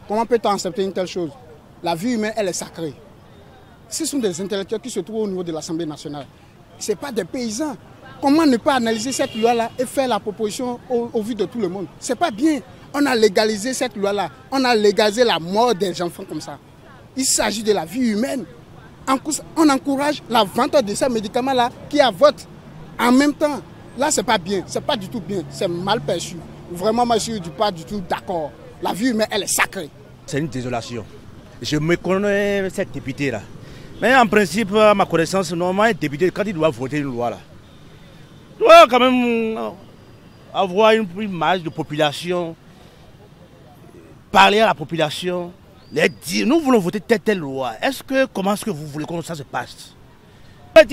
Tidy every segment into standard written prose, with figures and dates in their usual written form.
Comment peut-on accepter une telle chose? La vie humaine, elle est sacrée. Ce sont des intellectuels qui se trouvent au niveau de l'Assemblée nationale. Ce n'est pas des paysans. Comment ne pas analyser cette loi-là et faire la proposition au vu de tout le monde? Ce n'est pas bien. On a légalisé cette loi-là. On a légalisé la mort des enfants comme ça. Il s'agit de la vie humaine. On encourage la vente de ces médicaments-là qui avortent en même temps. Là, ce n'est pas bien. Ce n'est pas du tout bien. C'est mal perçu. Vraiment, moi, je ne suis pas du tout d'accord. La vie humaine, elle est sacrée. C'est une désolation. Je me connais cette députée-là. Mais en principe, à ma connaissance, normalement, un député, quand il doit voter une loi, là, doit quand même avoir une image de population, parler à la population, les dire, nous voulons voter telle loi. Comment est-ce que vous voulez que ça se passe?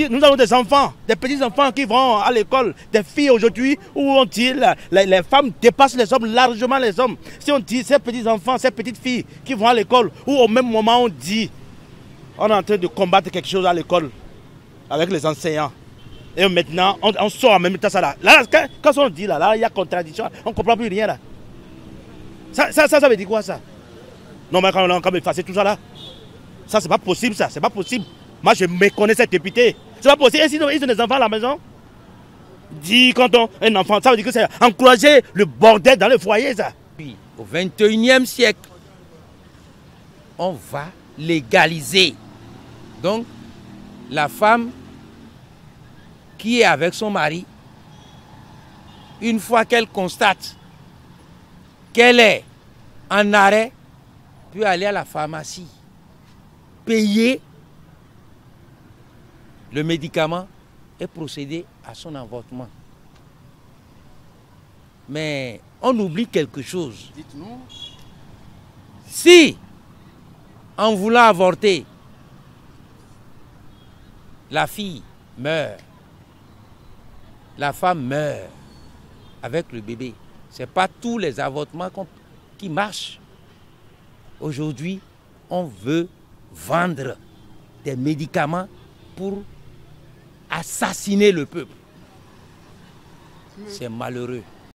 Nous avons des enfants, des petits-enfants qui vont à l'école, des filles aujourd'hui où on dit les femmes dépassent les hommes, largement les hommes. Si on dit ces petits-enfants, ces petites filles qui vont à l'école, où au même moment on dit on est en train de combattre quelque chose à l'école avec les enseignants. Et maintenant, on sort en même temps ça là. Là, quand on dit là, il y a contradiction, on ne comprend plus rien là. Ça veut dire quoi ça? Non, mais quand on a effacé tout ça là, ça c'est pas possible ça, c'est pas possible. Moi je méconnais cette députée. C'est pas possible. Et sinon, ils ont des enfants à la maison. Dis quand un enfant, ça veut dire que c'est encourager le bordel dans le foyer ça. Puis, au 21e siècle, on va légaliser. Donc, la femme qui est avec son mari, une fois qu'elle constate qu'elle est en arrêt, peut aller à la pharmacie, payer le médicament et procéder à son avortement. Mais on oublie quelque chose. Dites-nous. Si, en voulant avorter, la fille meurt, la femme meurt avec le bébé, ce n'est pas tous les avortements qui marchent. Aujourd'hui, on veut vendre des médicaments pour assassiner le peuple. C'est malheureux.